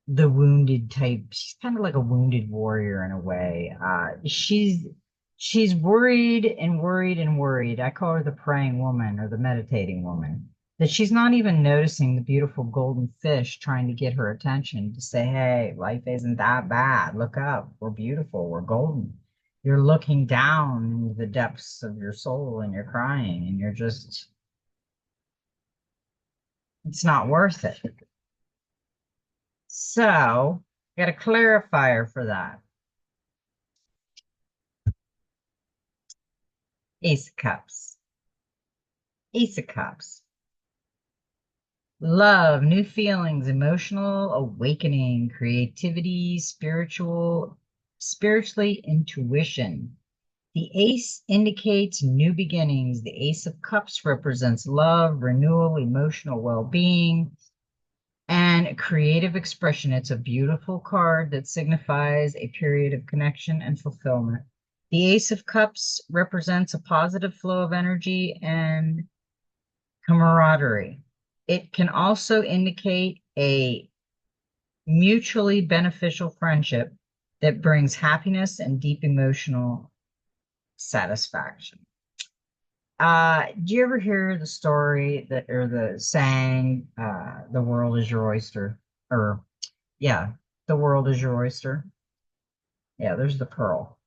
the wounded type. She's kind of like a wounded warrior in a way. She's worried and worried and worried. I call her the praying woman or the meditating woman. That she's not even noticing the beautiful golden fish trying to get her attention to say, "Hey, life isn't that bad. Look up. We're beautiful. We're golden." You're looking down into the depths of your soul and you're crying and you're just, it's not worth it. So, got a clarifier for that. Ace of Cups. Ace of Cups. Love, new feelings, emotional awakening, creativity, spiritually intuition. The ace indicates new beginnings. The Ace of Cups represents love, renewal, emotional well-being, and creative expression. It's a beautiful card that signifies a period of connection and fulfillment. The Ace of Cups represents a positive flow of energy and camaraderie. It can also indicate a mutually beneficial friendship that brings happiness and deep emotional satisfaction. Do you ever hear the story that or the saying, the world is your oyster? Or yeah, the world is your oyster. Yeah, there's the pearl.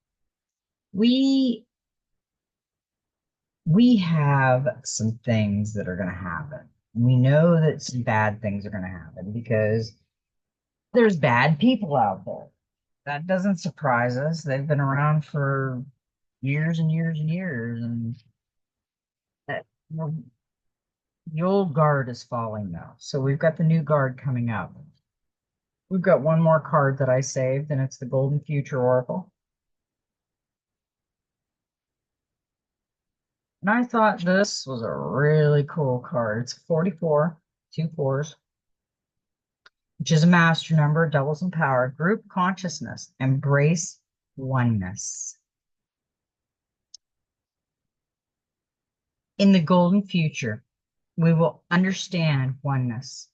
We we have some things that are going to happen. We know that some bad things are going to happen because there's bad people out there. That doesn't surprise us. They've been around for years and years and years, and that, well, the old guard is falling now. So we've got the new guard coming up. We've got one more card that I saved, and it's the Golden Future Oracle. And I thought this was a really cool card. It's 44, two fours, which is a master number, doubles in power, group consciousness, embrace oneness. In the golden future, we will understand oneness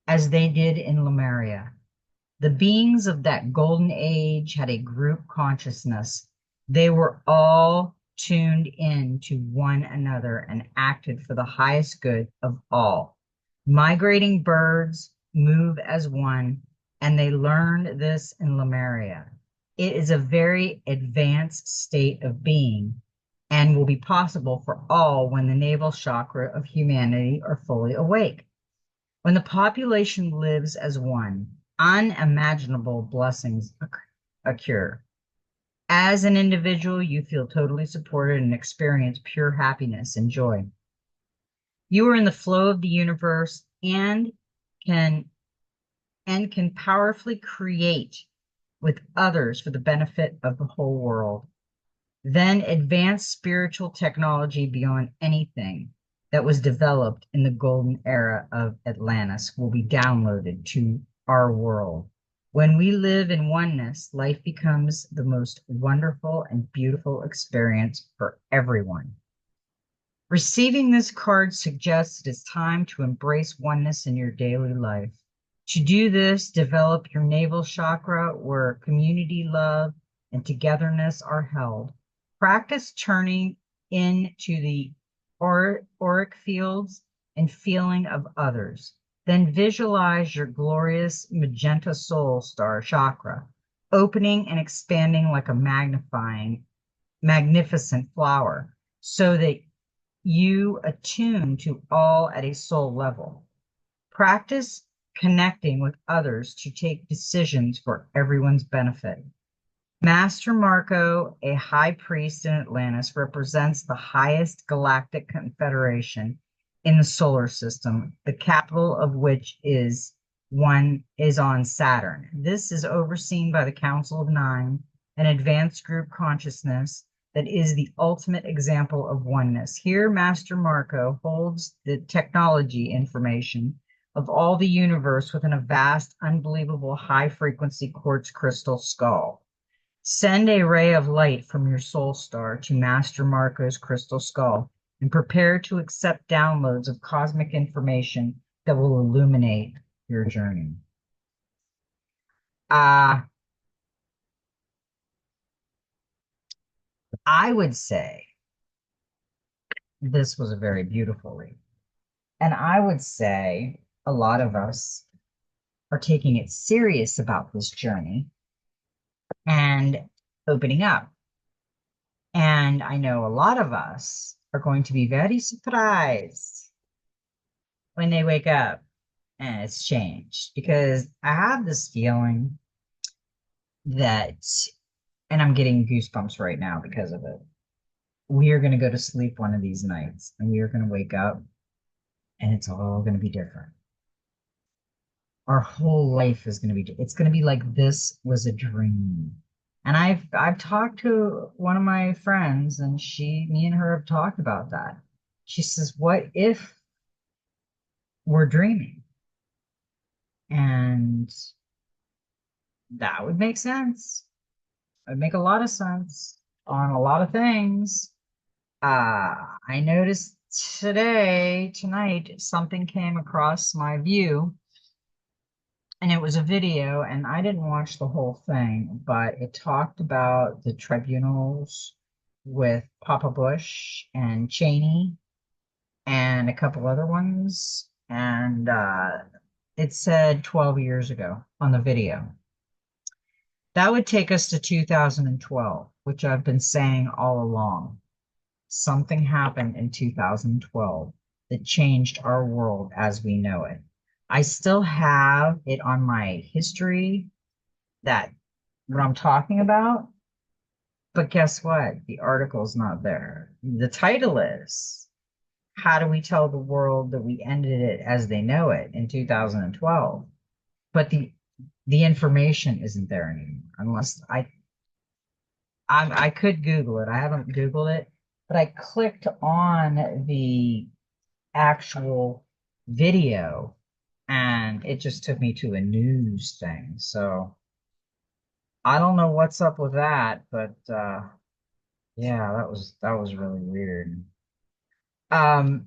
as they did in Lemuria. The beings of that golden age had a group consciousness. They were all tuned in to one another and acted for the highest good of all. Migrating birds move as one, and they learned this in Lemuria. It is a very advanced state of being and will be possible for all when the navel chakra of humanity are fully awake. When the population lives as one, unimaginable blessings occur. As an individual, you feel totally supported and experience pure happiness and joy. You are in the flow of the universe can can powerfully create with others for the benefit of the whole world. Then advanced spiritual technology beyond anything that was developed in the golden era of Atlantis will be downloaded to our world. When we live in oneness, life becomes the most wonderful and beautiful experience for everyone. Receiving this card suggests it is time to embrace oneness in your daily life. To do this, develop your navel chakra where community love and togetherness are held. Practice turning into the auric fields and feeling of others. Then visualize your glorious magenta soul star chakra, opening and expanding like a magnificent flower, so that you attune to all at a soul level. Practice connecting with others to take decisions for everyone's benefit. Master Marco, a high priest in Atlantis, represents the highest galactic confederation in the solar system, the capital of which is on Saturn. This is overseen by the Council of Nine, an advanced group consciousness that is the ultimate example of oneness. Here, Master Marco holds the technology information of all the universe within a vast, unbelievable high-frequency quartz crystal skull. Send a ray of light from your soul star to Master Marco's crystal skull and prepare to accept downloads of cosmic information that will illuminate your journey. I would say this was a very beautiful read. And I would say a lot of us are taking it serious about this journey and opening up. And I know a lot of us are going to be very surprised when they wake up and it's changed, because I have this feeling that, and I'm getting goosebumps right now because of it. We are going to go to sleep one of these nights and we are going to wake up and it's all going to be different. Our whole life is going to be, it's going to be like this was a dream. And I've talked to one of my friends and me and her have talked about that. She says, what if we're dreaming? And that would make sense. It would make a lot of sense on a lot of things. I noticed tonight, something came across my view, and it was a video, and I didn't watch the whole thing, but it talked about the tribunals with Papa Bush and Cheney and a couple other ones. And it said 12 years ago on the video. That would take us to 2012, which I've been saying all along. Something happened in 2012 that changed our world as we know it. I still have it on my history, that what I'm talking about, but guess what? The article's not there. The title is, How Do We Tell the World That We Ended It As They Know It in 2012? But the information isn't there anymore, unless I could Google it. I haven't Googled it, but I clicked on the actual video and it just took me to a news thing. So I don't know what's up with that, but yeah, that was really weird. Um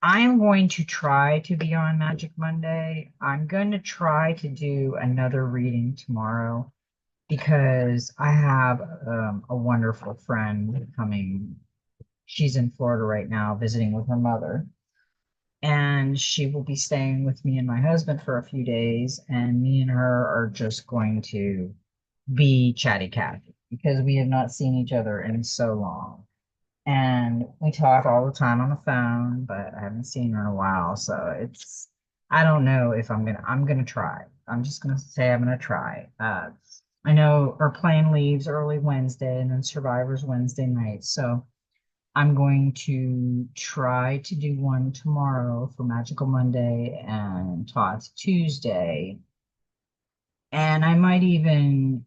I'm going to try to be on Magic Monday. I'm going to try to do another reading tomorrow because I have a wonderful friend coming. She's in Florida right now visiting with her mother, and she will be staying with me and my husband for a few days. And me and her are just going to be chatty Cathy because we have not seen each other in so long. And we talk all the time on the phone, but I haven't seen her in a while. So I don't know if I'm gonna try. I'm just gonna say I'm gonna try. I know our plane leaves early Wednesday and then Survivor's Wednesday night. So I'm going to try to do one tomorrow for Magical Monday and Thoth Tuesday. And I might even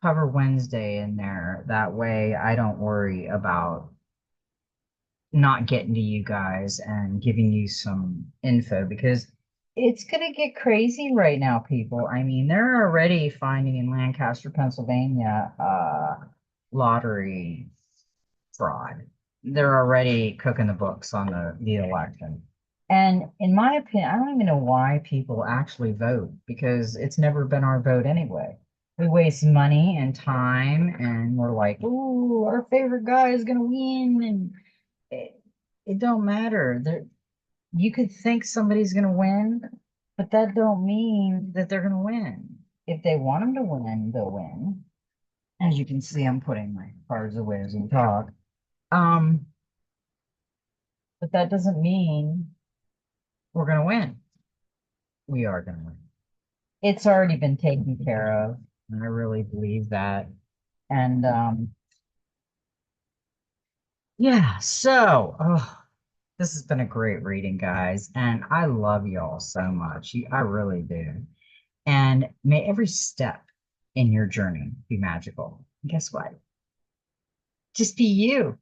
cover Wednesday in there. That way I don't worry about not getting to you guys and giving you some info because it's going to get crazy right now, people. I mean, they're already finding in Lancaster, Pennsylvania, lottery fraud. They're already cooking the books on the election. And in my opinion, I don't even know why people actually vote because it's never been our vote anyway. We waste money and time, and we're like, "Ooh, our favorite guy is gonna win," and it, it don't matter. You could think somebody's gonna win, but that don't mean that they're gonna win. If they want them to win, they'll win. As you can see, I'm putting my cards away as we talk. Um, but that doesn't mean we're gonna win. We are gonna win. It's already been taken care of, and I really believe that. And yeah, so this has been a great reading, guys, and I love y'all so much. I really do. And may every step in your journey be magical. And guess what? Just be you.